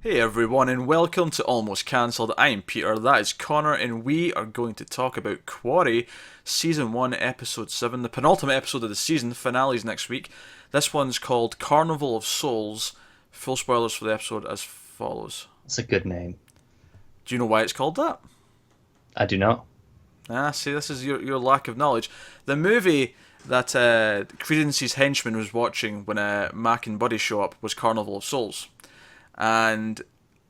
Hey everyone, and welcome to Almost Cancelled. I'm Peter, that is Connor, and we are going to talk about Quarry, Season 1, Episode 7, the penultimate episode of the season. Finale's next week. This one's called Carnival of Souls. Full spoilers for the episode as follows. That's a good name. Do you know why it's called that? I do not. See, this is your lack of knowledge. The movie that Credence's henchman was watching when Mac and Buddy show up was Carnival of Souls. And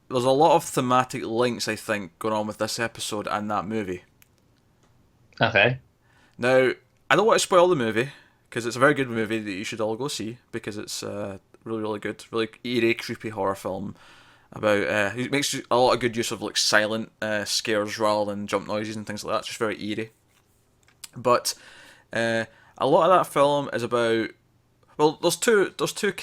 there's a lot of thematic links, I think, going on with this episode and that movie. Okay. Now, I don't want to spoil the movie, because it's a very good movie that you should all go see, because it's really, really good. Really eerie, creepy horror film about... it makes a lot of good use of like silent scares rather than jump noises and things like that. It's just very eerie. But a lot of that film is about... Well, there's two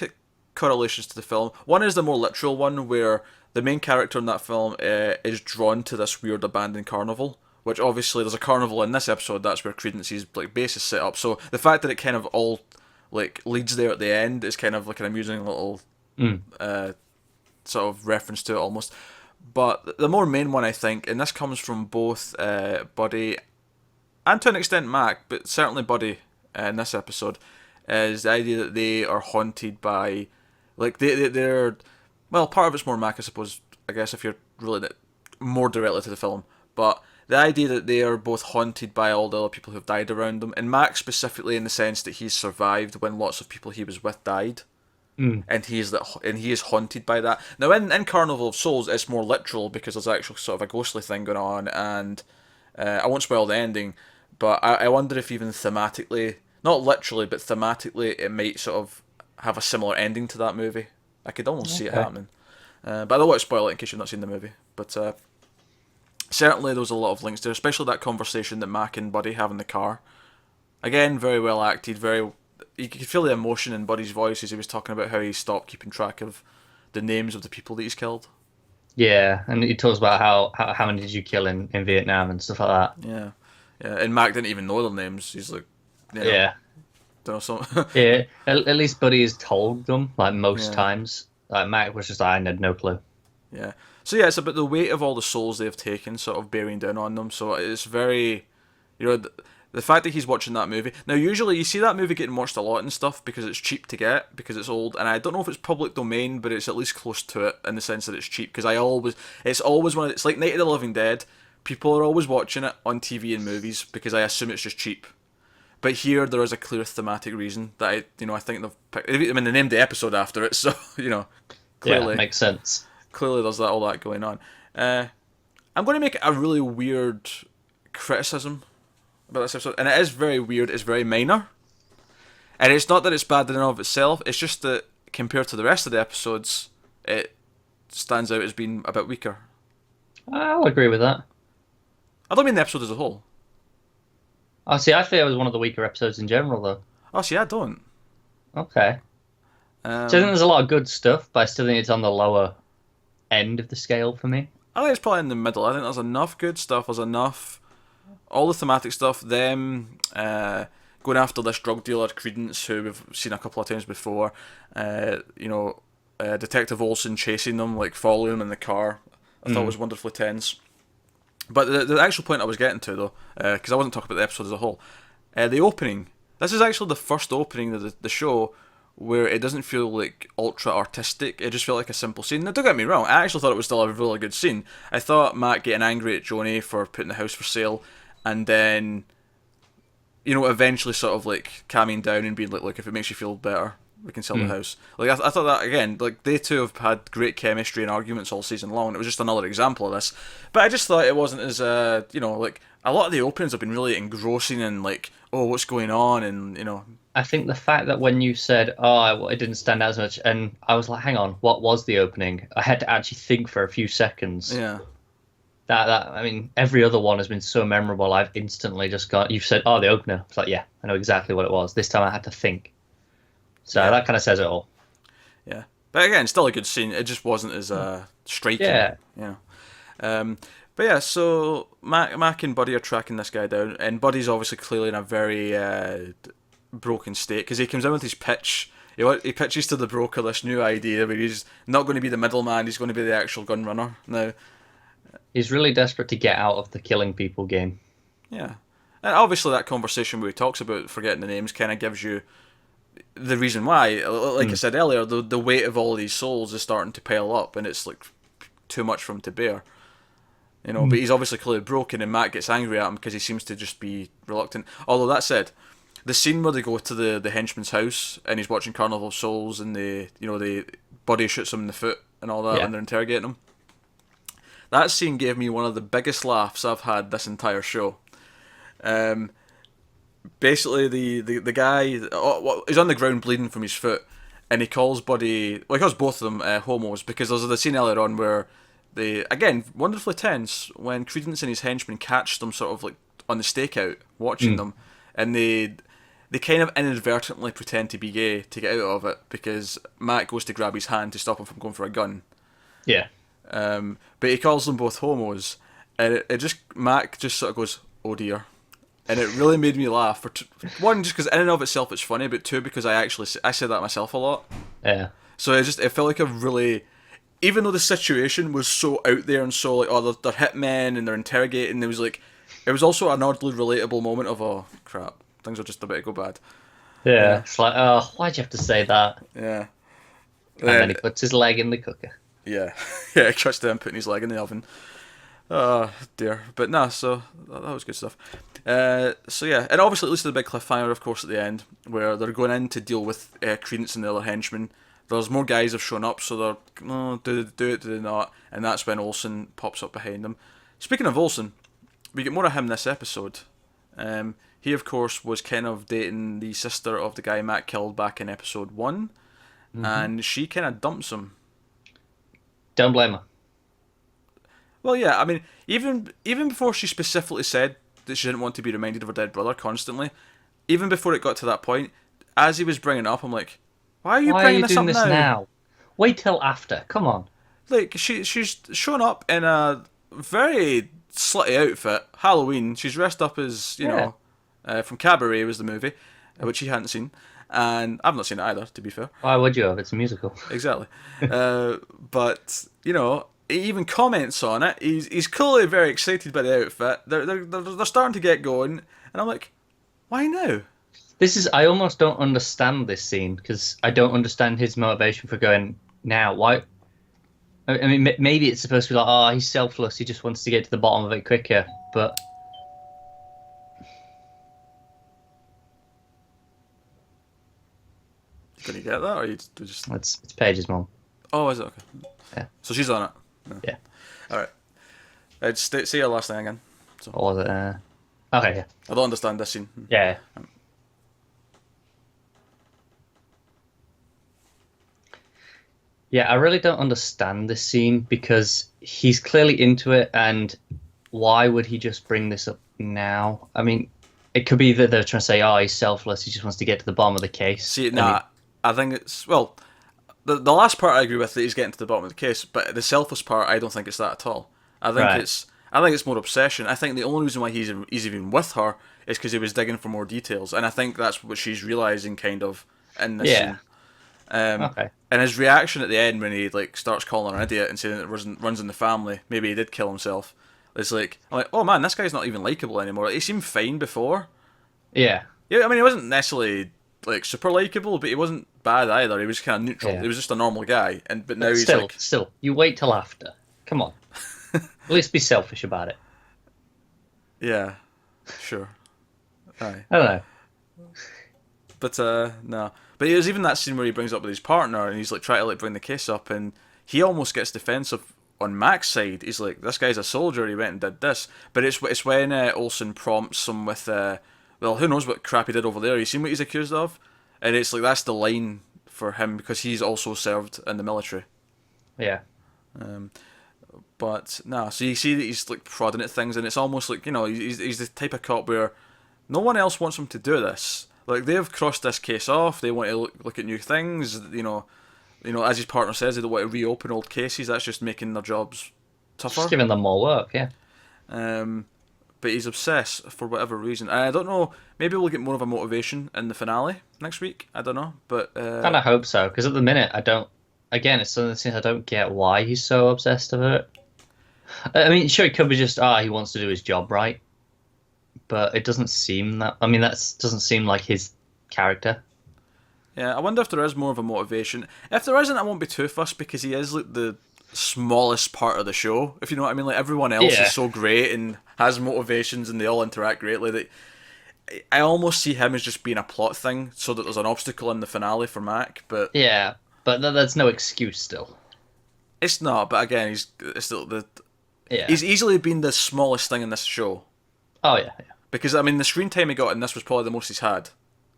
correlations to the film. One is the more literal one, where the main character in that film is drawn to this weird abandoned carnival, which obviously there's a carnival in this episode. That's where Credence's like base is set up. So the fact that it kind of all like leads there at the end is kind of like an amusing little sort of reference to it almost. But the more main one, I think, and this comes from both Buddy and to an extent Mac, but certainly Buddy in this episode, is the idea that they are haunted by... Like, they're... Well, part of it's more Mac, I suppose, I guess, if you're really more directly to the film. But the idea that they are both haunted by all the other people who've died around them, and Mac specifically in the sense that he's survived when lots of people he was with died. And he is haunted by that. Now, in Carnival of Souls, it's more literal, because there's actually sort of a ghostly thing going on, and I won't spoil the ending, but I wonder if even thematically, not literally, but thematically, it might sort of have a similar ending to that movie. I could almost see it happening. But I don't want to spoil it in case you've not seen the movie. But certainly there was a lot of links there, especially that conversation that Mac and Buddy have in the car. Again, very well acted, very... You could feel the emotion in Buddy's voice as he was talking about how he stopped keeping track of the names of the people that he's killed. Yeah, and he talks about how many did you kill in Vietnam and stuff like that. Yeah, and Mac didn't even know their names. He's like, Yeah. don't know, some... Yeah. At least Buddy has told them, like most Yeah. times. Like Mac was just like, I had no clue. Yeah. So yeah, it's about the weight of all the souls they've taken sort of bearing down on them. So it's very, the fact that he's watching that movie. Now, usually you see that movie getting watched a lot and stuff because it's cheap to get, because it's old. And I don't know if it's public domain, but it's at least close to it in the sense that it's cheap. Because it's always it's like Night of the Living Dead. People are always watching it on TV and movies because I assume it's just cheap. But here there is a clear thematic reason that I think they've picked. I mean, they named the episode after it, so clearly, Yeah, makes sense. clearly there's all that going on. I'm going to make a really weird criticism about this episode, and it is very weird. It's very minor, and it's not that it's bad in and of itself. It's just that compared to the rest of the episodes, it stands out as being a bit weaker. I'll agree with that. I don't mean the episode as a whole. Oh, see, I think it was one of the weaker episodes in general, though. Oh, see, I don't. Okay. So I think there's a lot of good stuff, but I still think it's on the lower end of the scale for me. I think it's probably in the middle. I think there's enough good stuff. There's enough, all the thematic stuff. Them going after this drug dealer Credence, who we've seen a couple of times before. Detective Olsen chasing them, like following them in the car. I thought was wonderfully tense. But the actual point I was getting to, though, because I wasn't talking about the episode as a whole, the opening. This is actually the first opening of the show where it doesn't feel like ultra artistic. It just felt like a simple scene. Now, don't get me wrong, I actually thought it was still a really good scene. I thought Matt getting angry at Joni for putting the house for sale, and then, eventually sort of like calming down and being like, look, if it makes you feel better, we can sell the house. Like, I thought that, again, like, they two have had great chemistry and arguments all season long. It was just another example of this. But I just thought it wasn't as, like, a lot of the openings have been really engrossing and, like, oh, what's going on, and. I think the fact that when you said, oh, it didn't stand out as much, and I was like, hang on, what was the opening? I had to actually think for a few seconds. Yeah. I mean, every other one has been so memorable, I've instantly just got, you've said, oh, the opener. It's like, yeah, I know exactly what it was. This time I had to think. So that kind of says it all. Yeah. But again, still a good scene. It just wasn't as striking. Yeah. But yeah, so Mac and Buddy are tracking this guy down, and Buddy's obviously clearly in a very broken state, because he comes in with his pitch. he pitches to the broker this new idea where he's not going to be the middleman, he's going to be the actual gun runner now. He's really desperate to get out of the killing people game. Yeah. And obviously that conversation where he talks about forgetting the names kind of gives you the reason why. Like I said earlier, the weight of all of these souls is starting to pile up, and it's like too much for him to bear. But he's obviously clearly broken, and Matt gets angry at him because he seems to just be reluctant. Although that said, the scene where they go to the henchman's house and he's watching Carnival of Souls, and the body shoots him in the foot and all that, and they're interrogating him. That scene gave me one of the biggest laughs I've had this entire show. Basically, the guy he's on the ground bleeding from his foot, and he calls Buddy. Well, he calls both of them homos, because there's the scene earlier on where they, again, wonderfully tense, when Credence and his henchmen catch them sort of like on the stakeout watching them, and they kind of inadvertently pretend to be gay to get out of it, because Matt goes to grab his hand to stop him from going for a gun. Yeah. But he calls them both homos, and Mac just sort of goes, "Oh dear," and it really made me laugh. One, just because in and of itself it's funny, but two, because I say that myself a lot. Yeah. So it felt like a really, even though the situation was so out there and so like, oh, they're hitmen and they're interrogating, it was also an oddly relatable moment of, oh crap, things are just about to go bad. Yeah. It's like, oh, why'd you have to say that? Yeah. And then he puts his leg in the cooker. Yeah, yeah, cuts to him putting his leg in the oven. Oh dear, but no, so that was good stuff. So yeah, and obviously it leads to the big cliffhanger, of course, at the end, where they're going in to deal with Credence and the other henchmen. There's more guys have shown up, so they're, do they do they not? And that's when Olsen pops up behind them. Speaking of Olsen, we get more of him this episode. He, of course, was kind of dating the sister of the guy Matt killed back in episode 1, and she kind of dumps him. Don't blame her. Well, yeah, I mean, even before she specifically said that she didn't want to be reminded of her dead brother constantly, even before it got to that point, as he was bringing it up, I'm like, why are you bringing this up now? Wait till after. Come on. Like, she's shown up in a very slutty outfit. Halloween. She's dressed up as, from Cabaret was the movie, which he hadn't seen. And I've not seen it either, to be fair. Why would you have? It's a musical. Exactly. But, he even comments on it. He's clearly very excited by the outfit. They're starting to get going. And I'm like, why now? I almost don't understand this scene, because I don't understand his motivation for going now. Why? I mean, maybe it's supposed to be like, oh, he's selfless. He just wants to get to the bottom of it quicker. But Did you get that, or you just? it's Paige's mom. Oh, is it? Okay. Yeah. So she's on it. Yeah. All right. Say your last thing again. So. What was it? Okay. Yeah. I don't understand this scene. Yeah. Yeah, I really don't understand this scene, because he's clearly into it, and why would he just bring this up now? I mean, it could be that they're trying to say, oh, he's selfless, he just wants to get to the bottom of the case. See, I think it's, well, the last part I agree with, that he's getting to the bottom of the case, but the selfless part, I don't think it's that at all. I think it's more obsession. I think the only reason why he's even with her is because he was digging for more details, and I think that's what she's realising kind of in this scene. Okay. And his reaction at the end when he starts calling her an idiot and saying that it runs in the family, maybe he did kill himself. It's I'm like, oh man, this guy's not even likable anymore. He seemed fine before. Yeah. Yeah, I mean, he wasn't necessarily super likable, but he wasn't bad either. He was kind of neutral. Yeah. He was just a normal guy. But now he's still, you wait till after. Come on. At least be selfish about it. Yeah. Sure. Aye. I don't know. But no. But there's even that scene where he brings up with his partner, and he's trying to bring the case up, and he almost gets defensive on Mac's side. He's like, this guy's a soldier, he went and did this. But it's when Olsen prompts him with, well, who knows what crap he did over there. You seen what he's accused of? And it's that's the line for him, because he's also served in the military. Yeah. But no, so you see that he's prodding at things, and it's almost he's the type of cop where no one else wants him to do this. They've crossed this case off. They want to look at new things. As his partner says, they don't want to reopen old cases. That's just making their jobs tougher. Just giving them more work, yeah. but he's obsessed for whatever reason. And I don't know. Maybe we'll get more of a motivation in the finale next week. I don't know, but Kind of hope so, because at the minute I don't. Again, it's something that I don't get why he's so obsessed with it. I mean, sure, it could be just he wants to do his job right, but it doesn't seem that. I mean, that doesn't seem like his character. yeah, I wonder if there is more of a motivation. If there isn't, I won't be too fussed because he is like the smallest part of the show. If you know what I mean, like everyone else Yeah. is so great and has motivations and they all interact greatly. That I almost see him as just being a plot thing, so that there's an obstacle in the finale for Mac. But Yeah, but that's no excuse still. it's not. But again, it's still Yeah. he's easily been the smallest thing in this show. Oh yeah, yeah. Because I mean, the screen time he got in this was probably the most he's had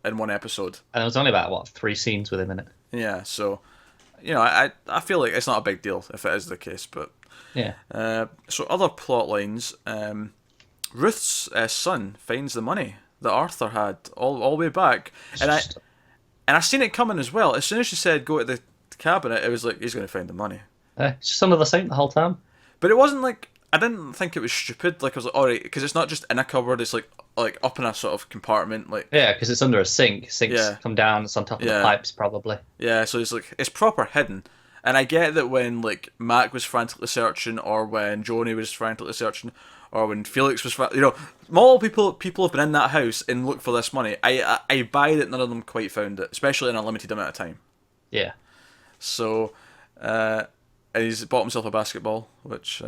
in one episode. And it was only about what 3 scenes with him in it. Yeah, so I feel like it's not a big deal if it is the case, but Yeah. so other plot lines. Ruth's son finds the money that Arthur had all the way back, and I seen it coming as well. As soon as she said go to the cabinet, it was like he's going to find the money. It's just under the sink the whole time. But it wasn't like I didn't think it was stupid. Like I was like, all right, because it's not just in a cupboard. It's like up in a sort of compartment. Like Yeah, because it's under a sink. Sinks Yeah. come down. It's on top of Yeah. the pipes, probably. yeah, so it's like it's proper hidden. And I get that when like Mac was frantically searching, or when Joni was frantically searching, or when Felix was, multiple people have been in that house and looked for this money. I buy that none of them quite found it, especially in a limited amount of time. Yeah. So, and he's bought himself a basketball, which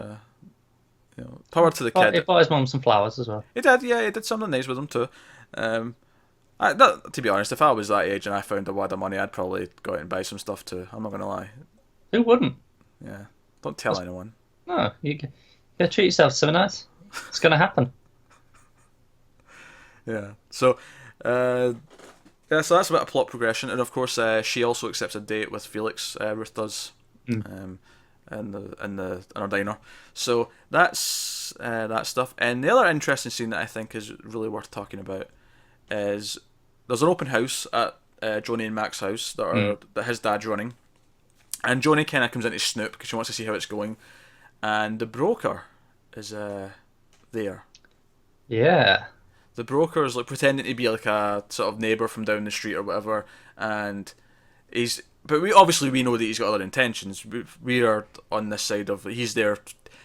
power to the He kid. bought his mum some flowers as well. He did, yeah, he did something nice with them too. To be honest, if I was that age and I found a wad of money, I'd probably go out and buy some stuff too. I'm not gonna lie. Who wouldn't? Yeah, don't tell anyone. No, you gotta treat yourself to something nice. It's gonna happen. Yeah. So, so that's about a plot progression, and of course, she also accepts a date with Felix. Ruth does, in our diner. So that's that stuff. And the other interesting scene that I think is really worth talking about is there's an open house at Joni and Mac's house that his dad's running, and Joni kind of comes in to snoop because she wants to see how it's going, and the broker is there. Yeah. The broker is like pretending to be like a sort of neighbour from down the street or whatever, and but we know that he's got other intentions. We are on this side of he's there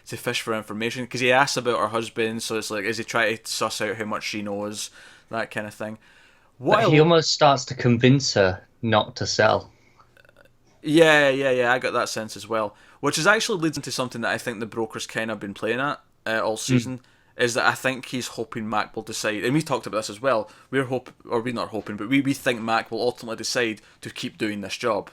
to fish for information because he asks about her husband, so it's like is he trying to suss out how much she knows, that kind of thing. But he almost starts to convince her not to sell. Yeah, I got that sense as well, which is actually leads into something that I think the broker's kind of been playing at all season. Is that I think he's hoping Mac will decide, and we talked about this as well. We're not hoping, but we think Mac will ultimately decide to keep doing this job.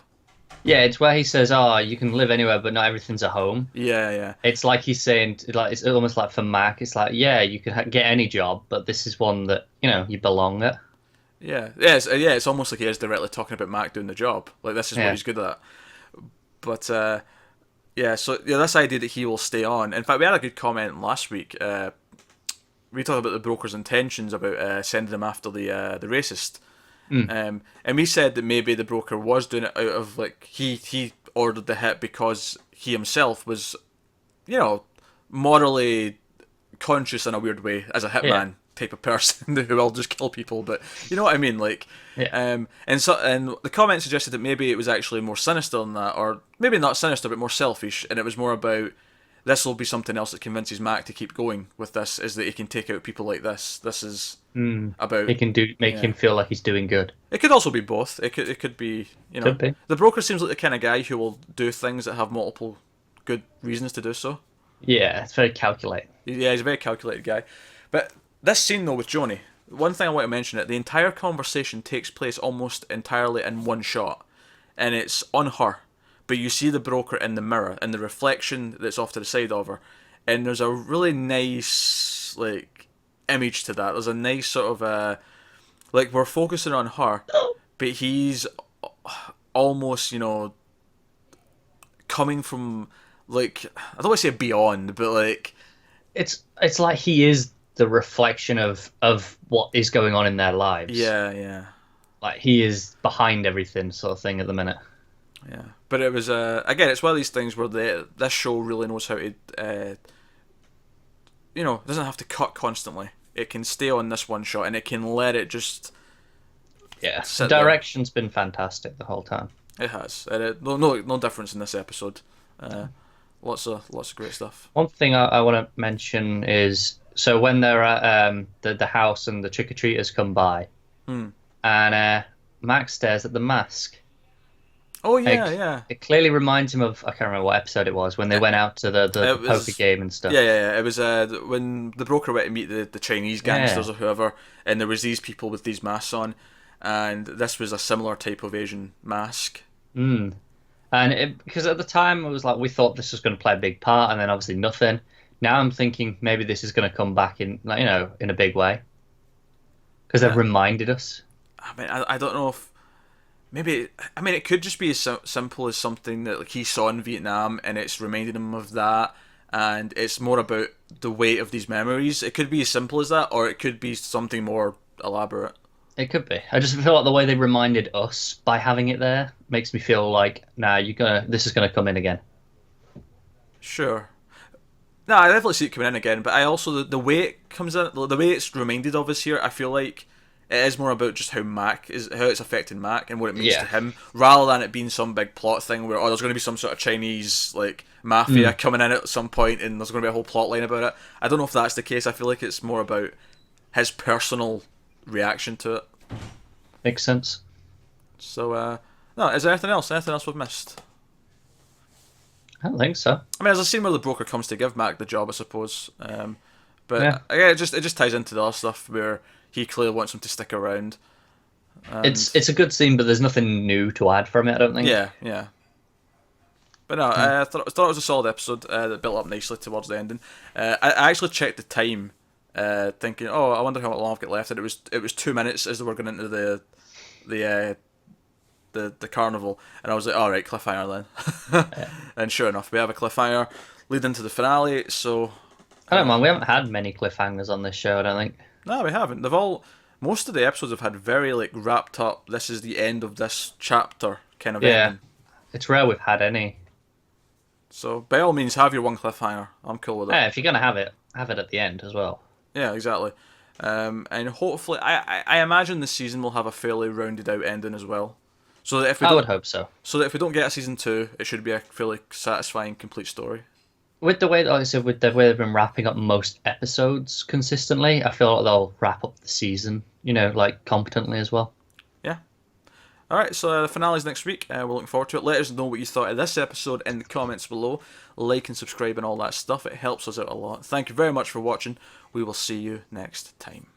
Yeah, it's where he says, "Oh, you can live anywhere, but not everything's a home." Yeah. It's like he's saying, like it's almost like for Mac, it's like, yeah, you can get any job, but this is one that you belong at. Yeah. It's almost like he is directly talking about Mac doing the job. Like this is what he's good at. But so this idea that he will stay on. In fact, we had a good comment last week. We talked about the broker's intentions about sending him after the racist, and we said that maybe the broker was doing it out of like he ordered the hit because he himself was, morally conscious in a weird way as a hitman type of person who will just kill people. But you know what I mean, like, and the comment suggested that maybe it was actually more sinister than that, or maybe not sinister but more selfish, and it was more about. This will be something else that convinces Mac to keep going with this, is that he can take out people like this. This is about... He can make him feel like he's doing good. It could also be both. It could be, Could be. The broker seems like the kind of guy who will do things that have multiple good reasons to do so. Yeah, it's very calculated. Yeah, he's a very calculated guy. But this scene, though, with Joni, one thing I want to mention, the entire conversation takes place almost entirely in one shot. And it's on her. But you see the broker in the mirror and the reflection that's off to the side of her, and there's a really nice like image to that. There's a nice sort of like we're focusing on her, but he's almost coming from like I don't want to say beyond, but like it's like he is the reflection of what is going on in their lives. Yeah. Like he is behind everything, sort of thing at the minute. Yeah, but it was again, it's one of these things where this show really knows how to it doesn't have to cut constantly. It can stay on this one shot, and it can let it just Yeah, the sit there. direction's been fantastic the whole time. It has. No difference in this episode. Lots of great stuff. One thing I want to mention is so when they're at the house and the trick or treaters come by, and Max stares at the mask. Oh yeah. It clearly reminds him of I can't remember what episode it was when they went out to the poker game and stuff. Yeah. It was when the broker went to meet the Chinese gangsters or whoever, and there was these people with these masks on, and this was a similar type of Asian mask. And because at the time it was like we thought this was going to play a big part, and then obviously nothing. Now I'm thinking maybe this is going to come back in, like, in a big way, because they've reminded us. I mean, I don't know if maybe. I mean, it could just be as simple as something that like he saw in Vietnam, and it's reminding him of that, and it's more about the weight of these memories. It could be as simple as that, or it could be something more elaborate. It could be. I just feel like the way they reminded us by having it there makes me feel like, nah, this is gonna come in again. Sure. No, I definitely see it coming in again, but I also the way it comes in, the way it's reminded of us here, I feel like it is more about just how it's affecting Mac and what it means to him, rather than it being some big plot thing where there's going to be some sort of Chinese like mafia coming in at some point and there's going to be a whole plot line about it. I don't know if that's the case. I feel like it's more about his personal reaction to it. Makes sense. So, no, is there anything else? Anything else we've missed? I don't think so. I mean, there's a scene where the broker comes to give Mac the job, I suppose. But it just ties into the other stuff where he clearly wants him to stick around. It's a good scene, but there's nothing new to add from it, I don't think. Yeah. But no, I thought it was a solid episode that built up nicely towards the ending. I actually checked the time, thinking, I wonder how long I've got left, and it was 2 minutes as they were going into the carnival, and I was like, all right, cliffhanger then. And sure enough, we have a cliffhanger leading to the finale. So I don't mind. We haven't had many cliffhangers on this show, I don't think. No, we haven't. Most of the episodes have had very like wrapped up. This is the end of this chapter kind of ending. It's rare we've had any. So by all means, have your one cliffhanger. I'm cool with it. Yeah, if you're gonna have it at the end as well. Yeah, exactly. And hopefully, I imagine this season will have a fairly rounded out ending as well. So that I would hope so. So that if we don't get a season 2, it should be a fairly satisfying, complete story. With the way, like I said, with the way they've been wrapping up most episodes consistently, I feel like they'll wrap up the season, like competently as well. Yeah. All right, so the finale's next week. We're looking forward to it. Let us know what you thought of this episode in the comments below. Like and subscribe and all that stuff. It helps us out a lot. Thank you very much for watching. We will see you next time.